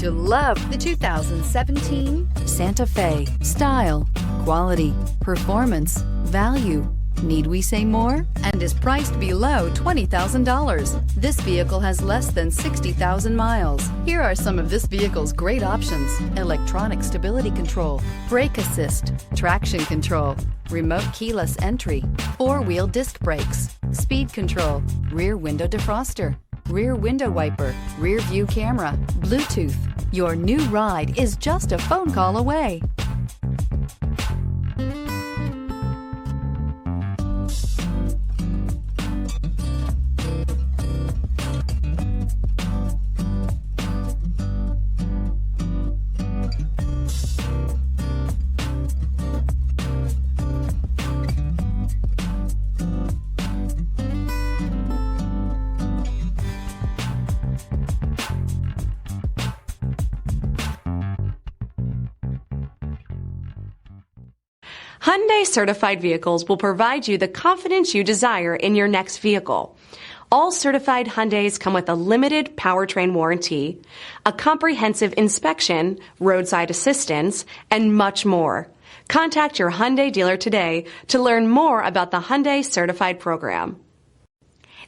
to love the 2017 Santa Fe. Style, quality, performance, value. Need we say more? And is priced below $20,000. This vehicle has less than 60,000 miles. Here are some of this vehicle's great options: electronic stability control, brake assist, traction control, remote keyless entry, four-wheel disc brakes, speed control, rear window defroster, rear window wiper, rear view camera, Bluetooth. Your new ride is just a phone call away. Hyundai Certified Vehicles will provide you the confidence you desire in your next vehicle. All certified Hyundais come with a limited powertrain warranty, a comprehensive inspection, roadside assistance, and much more. Contact your Hyundai dealer today to learn more about the Hyundai Certified program.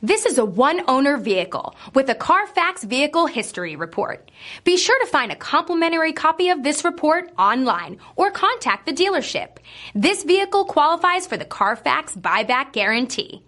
This is a one-owner vehicle with a CARFAX Vehicle History Report. Be sure to find a complimentary copy of this report online or contact the dealership. This vehicle qualifies for the CARFAX Buyback Guarantee.